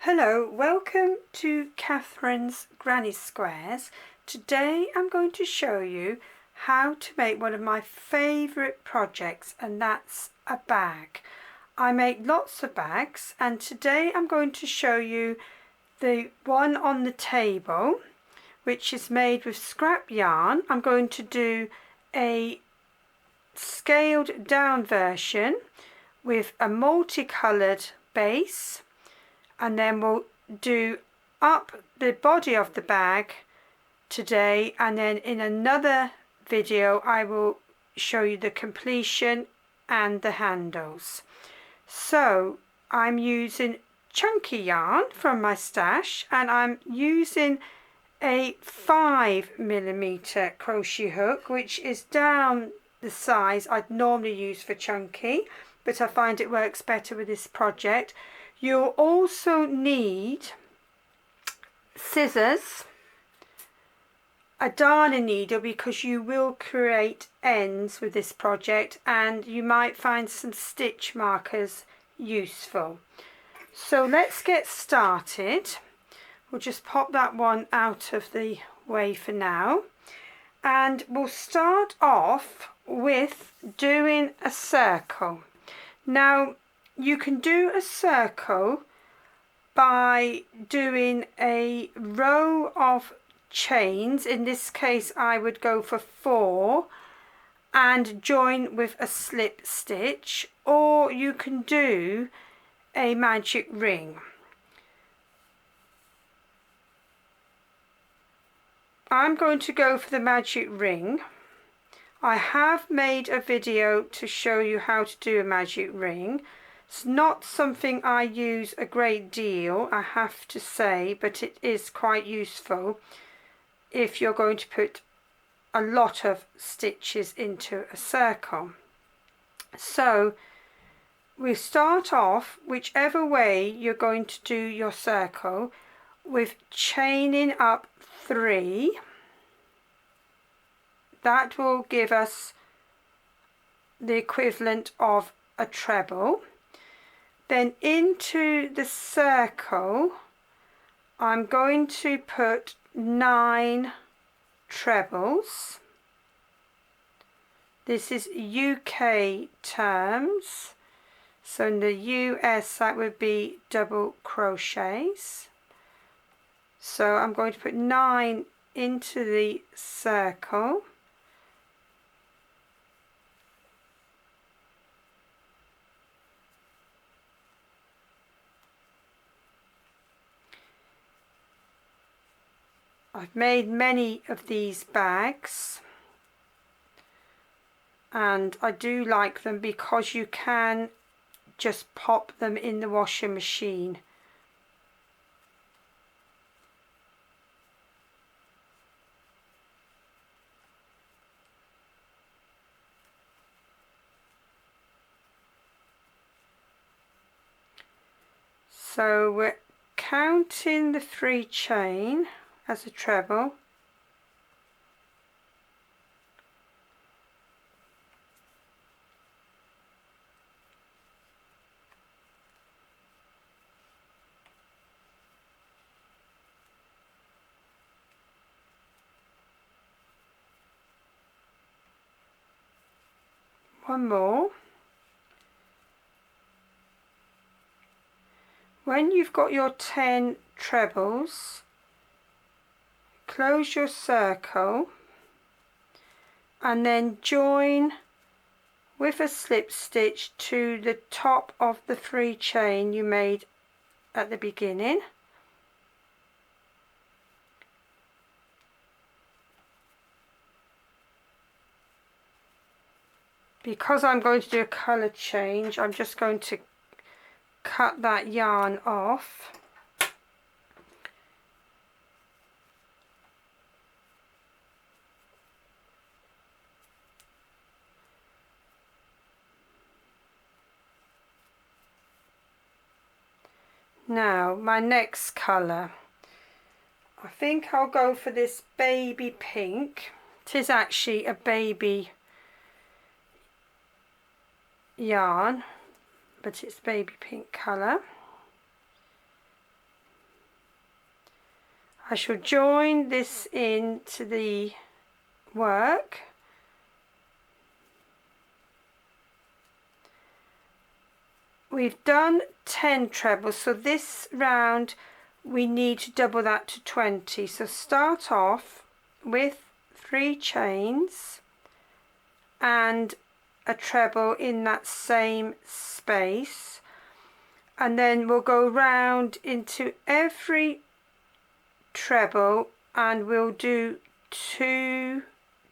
Hello, welcome to Catherine's Granny Squares. Today I'm going to show you how to make one of my favourite projects, and that's a bag. I make lots of bags, and today I'm going to show you the one on the table, which is made with scrap yarn. I'm going to do a scaled down version with a multicoloured base, and then we'll do up the body of the bag today, and then in another video I will show you the completion and the handles. So I'm using chunky yarn from my stash, and I'm using a 5mm crochet hook, which is down the size I'd normally use for chunky, but I find it works better with this project. You'll also need scissors, a darning needle, because you will create ends with this project, and you might find some stitch markers useful. So let's get started. We'll just pop that one out of the way for now, and we'll start off with doing a circle. Now, you can do a circle by doing a row of chains. In this case I would go for 4 and join with a slip stitch, or you can do a magic ring. I'm going to go for the magic ring. I have made a video to show you how to do a magic ring. It's not something I use a great deal, I have to say, but it is quite useful if you're going to put a lot of stitches into a circle. So we start off, whichever way you're going to do your circle, with chaining up 3. That will give us the equivalent of a treble. Then into the circle I'm going to put 9 trebles. This is UK terms, so in the US that would be double crochets. So I'm going to put 9 into the circle. I've made many of these bags, and I do like them because you can just pop them in the washing machine. So we're counting the 3 chain as a treble. One more. When you've got your 10 trebles, close your circle and then join with a slip stitch to the top of the 3 chain you made at the beginning. Because I'm going to do a colour change, I'm just going to cut that yarn off. Now my next colour, I think I'll go for this baby pink. It is actually a baby yarn, but it's baby pink colour. I shall join this into the work. We've done 10 trebles, so this round we need to double that to 20. So start off with 3 chains and a treble in that same space, and then we'll go round into every treble and we'll do 2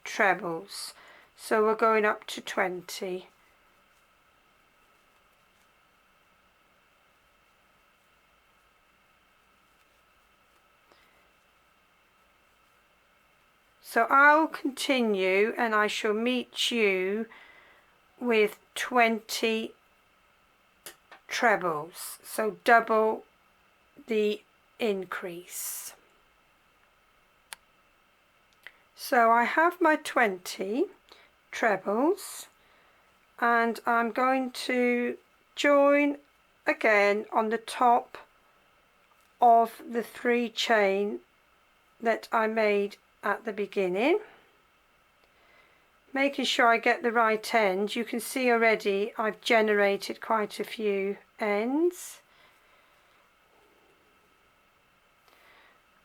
trebles, so we're going up to 20. So I'll continue and I shall meet you with 20 trebles, so double the increase. So I have my 20 trebles and I'm going to join again on the top of the 3 chain that I made at the beginning, making sure I get the right end. You can see already I've generated quite a few ends.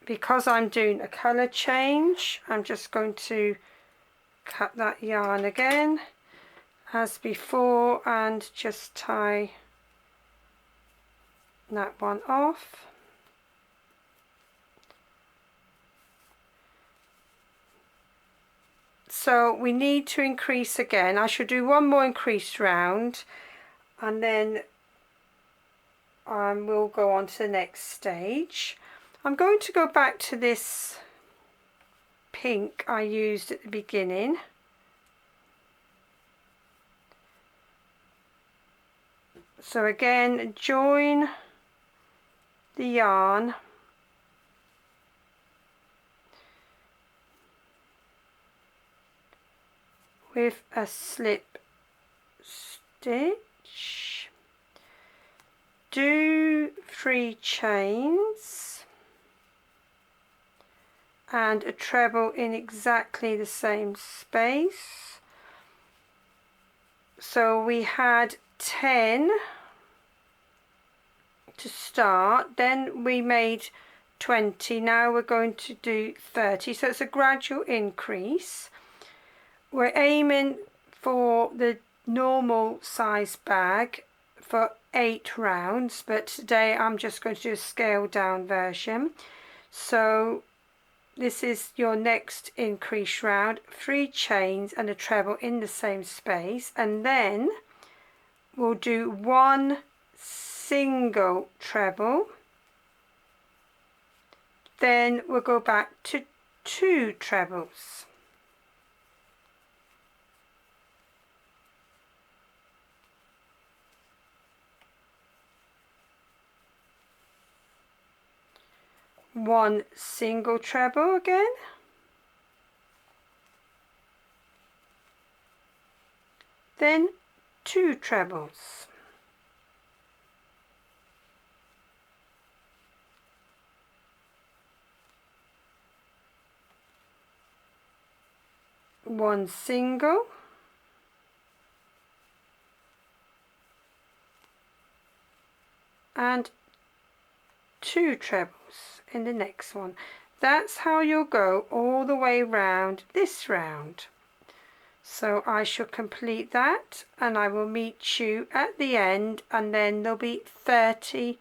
Because I'm doing a colour change, I'm just going to cut that yarn again as before and just tie that one off. So we need to increase again. I should do one more increase round and then we'll go on to the next stage. I'm going to go back to this pink I used at the beginning. So again, join the yarn with a slip stitch, do 3 chains and a treble in exactly the same space. So we had 10 to start, then we made 20, now we're going to do 30, so it's a gradual increase. We're aiming for the normal size bag for 8 rounds, but today I'm just going to do a scaled down version. So this is your next increase round, 3 chains and a treble in the same space, and then we'll do 1 single treble, then we'll go back to 2 trebles. One single treble again, then 2 trebles, one single, and 2 trebles in the next one. That's how you'll go all the way round this round. So I shall complete that and I will meet you at the end, and then there'll be 30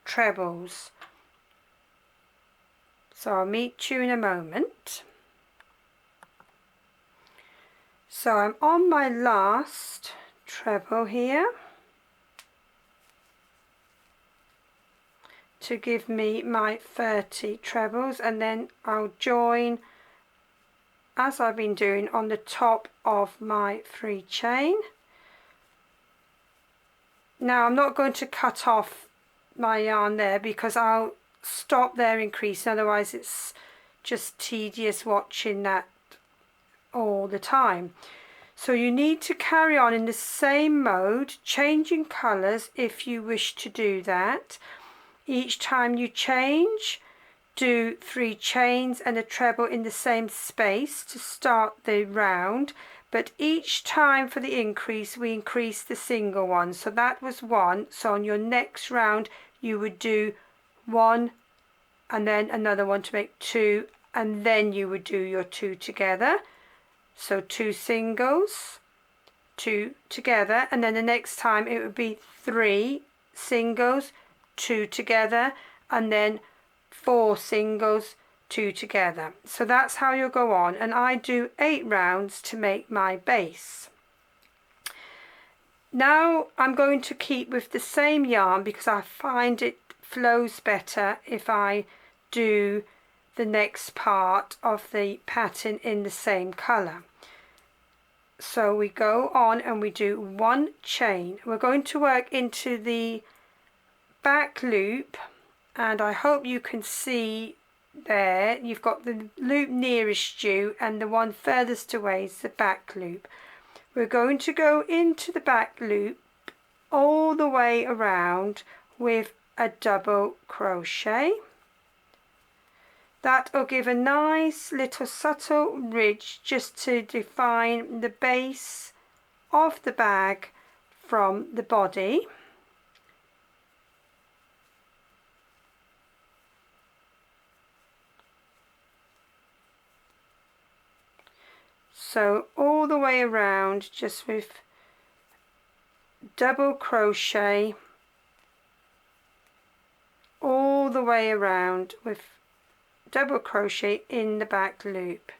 trebles. So I'll meet you in a moment. So I'm on my last treble here to give me my 30 trebles, and then I'll join as I've been doing on the top of my 3 chain. Now I'm not going to cut off my yarn there because I'll stop there increasing, otherwise it's just tedious watching that all the time. So you need to carry on in the same mode, changing colours if you wish to do that. Each time you change, do 3 chains and a treble in the same space to start the round, but each time for the increase we increase the single one. So that was 1, so on your next round you would do 1 and then another one to make 2, and then you would do your 2 together. So 2 singles, 2 together, and then the next time it would be 3 singles, 2 together, and then 4 singles, 2 together. So that's how you'll go on, and I do 8 rounds to make my base. Now I'm going to keep with the same yarn because I find it flows better if I do the next part of the pattern in the same colour. So we go on and we do 1 chain. We're going to work into the back loop, and I hope you can see there you've got the loop nearest you and the one furthest away is the back loop. We're going to go into the back loop all the way around with a double crochet. That will give a nice little subtle ridge just to define the base of the bag from the body. So all the way around just with double crochet all the way around with double crochet in the back loop.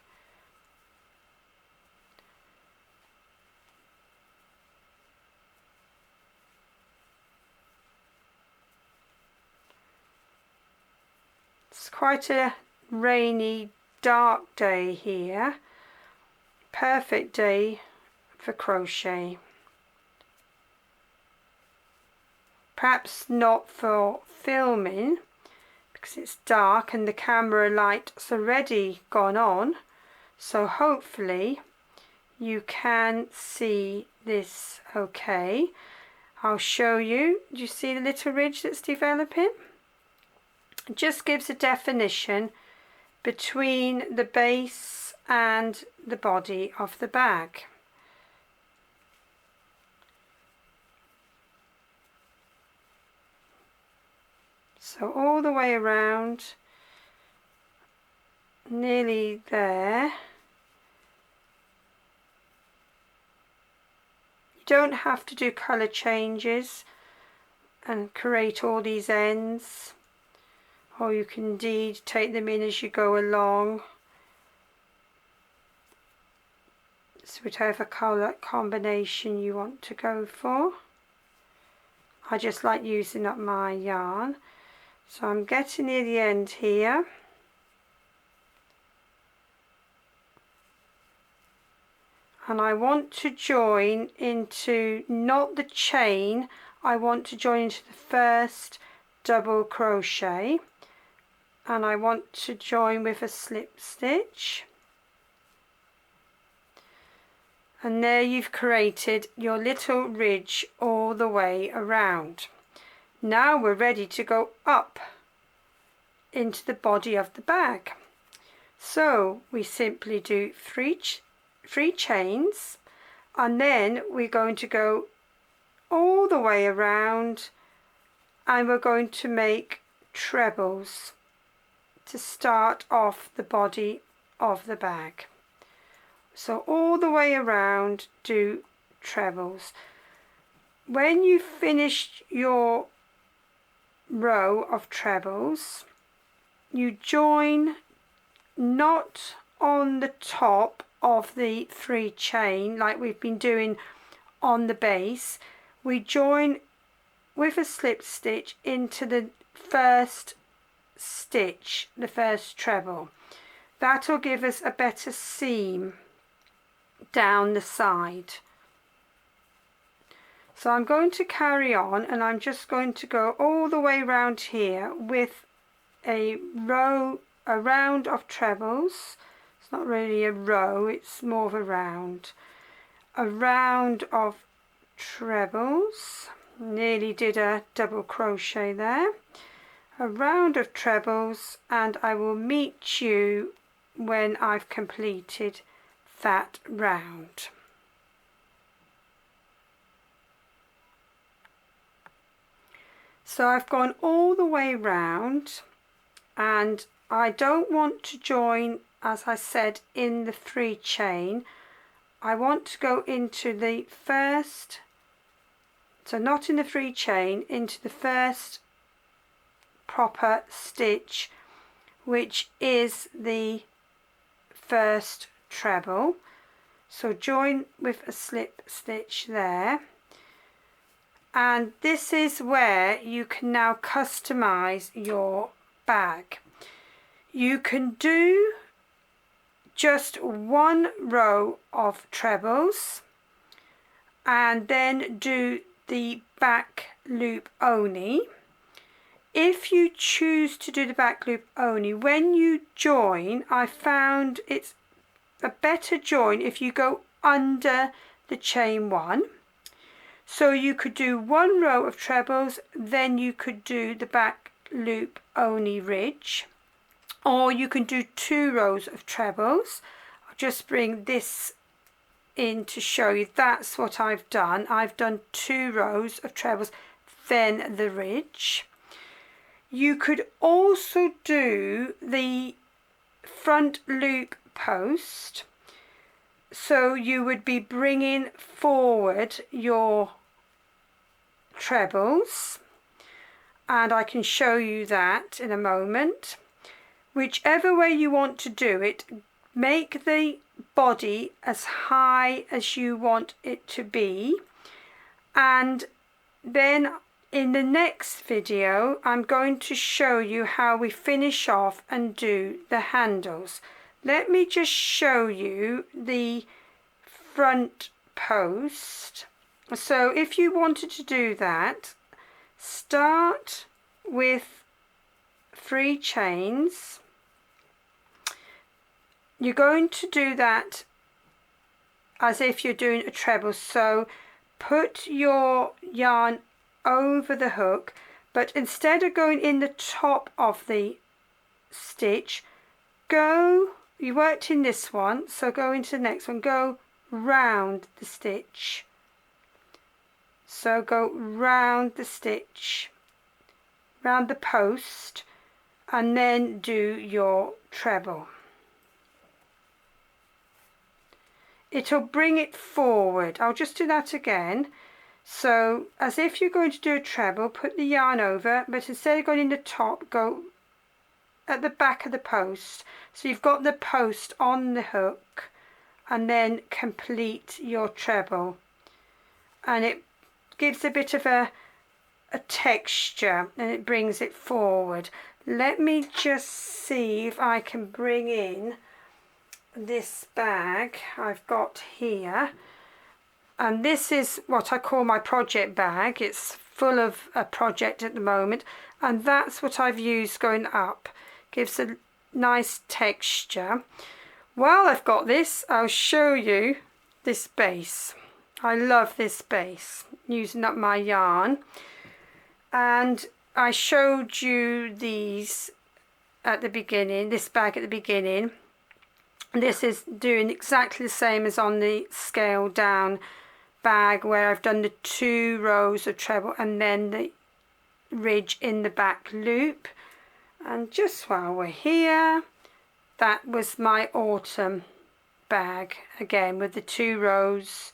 It's quite a rainy, dark day here. Perfect day for crochet. Perhaps not for filming because it's dark and the camera light's already gone on, so hopefully you can see this okay. I'll show you. Do you see the little ridge that's developing? It just gives a definition between the base and the body of the bag. So all the way around, nearly there. You don't have to do colour changes and create all these ends, or you can indeed take them in as you go along. It's whatever colour combination you want to go for. I just like using up my yarn. So I'm getting near the end here. And I want to join into, not the chain, I want to join into the first double crochet. And I want to join with a slip stitch. And there you've created your little ridge all the way around. Now we're ready to go up into the body of the bag. So we simply do three chains, and then we're going to go all the way around, and we're going to make trebles to start off the body of the bag. So all the way around, do trebles. When you've finished your row of trebles, you join not on the top of the 3 chain like we've been doing on the base. We join with a slip stitch into the first stitch, the first treble. That will give us a better seam down the side. So I'm going to carry on, and I'm just going to go all the way around here with a round of trebles. It's not really a row, it's more of a round. A round of trebles. Nearly did a double crochet there. a round of trebles, and I will meet you when I've completed that round. So I've gone all the way round, and I don't want to join, as I said, in the 3 chain. I want to go into the first, so not in the 3 chain, into the first proper stitch, which is the first treble. So join with a slip stitch there, and this is where you can now customize your bag. You can do just 1 row of trebles and then do the back loop only. If you choose to do the back loop only, when you join, I found it's a better join if you go under the chain 1. So you could do 1 row of trebles, then you could do the back loop only ridge, or you can do 2 rows of trebles. I'll just bring this in to show you. That's what I've done. I've done 2 rows of trebles, then the ridge. You could also do the front loop post. So you would be bringing forward your trebles, and I can show you that in a moment. Whichever way you want to do it, make the body as high as you want it to be, and then in the next video I'm going to show you how we finish off and do the handles. Let me just show you the front post. So if you wanted to do that, start with 3 chains. You're going to do that as if you're doing a treble. So put your yarn over the hook, but instead of going in the top of the stitch, you worked in this one, so go into the next one, go round the stitch. So go round the stitch, round the post, and then do your treble. It'll bring it forward. I'll just do that again. So as if you're going to do a treble, put the yarn over, but instead of going in the top, go at the back of the post. So you've got the post on the hook, and then complete your treble. And it gives a bit of a texture, and it brings it forward. Let me just see if I can bring in this bag I've got here. And this is what I call my project bag. It's full of a project at the moment, and that's what I've used going up. Gives a nice texture. While I've got this, I'll show you this base. I love this base, using up my yarn. And I showed you these at the beginning, this bag at the beginning. This is doing exactly the same as on the scale down bag, where I've done the 2 rows of treble and then the ridge in the back loop. And just while we're here, that was my autumn bag again with the 2 rows.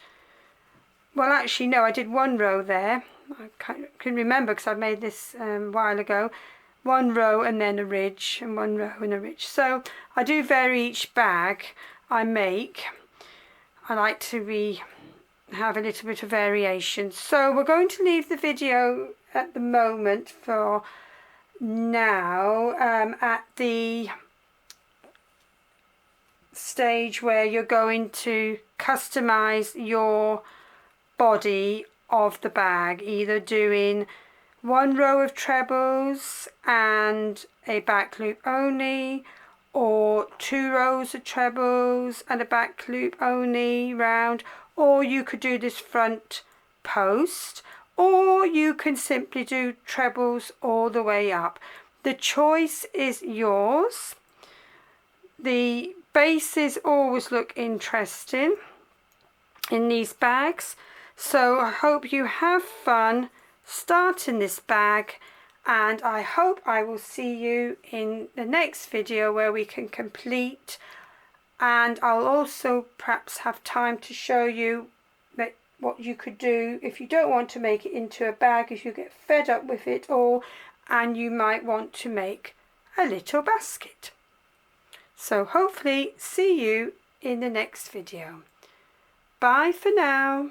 Well, actually no, I did 1 row there. I can remember because I made this a while ago. 1 row and then a ridge, and 1 row and a ridge. So I do vary each bag I make. I like to have a little bit of variation. So we're going to leave the video at the moment for now at the stage where you're going to customize your body of the bag, either doing 1 row of trebles and a back loop only, or 2 rows of trebles and a back loop only round, or you could do this front post, or you can simply do trebles all the way up. The choice is yours. The bases always look interesting in these bags, so I hope you have fun starting this bag, and I hope I will see you in the next video where we can complete, and I'll also perhaps have time to show you that what you could do if you don't want to make it into a bag, if you get fed up with it all and you might want to make a little basket. So hopefully see you in the next video. Bye for now.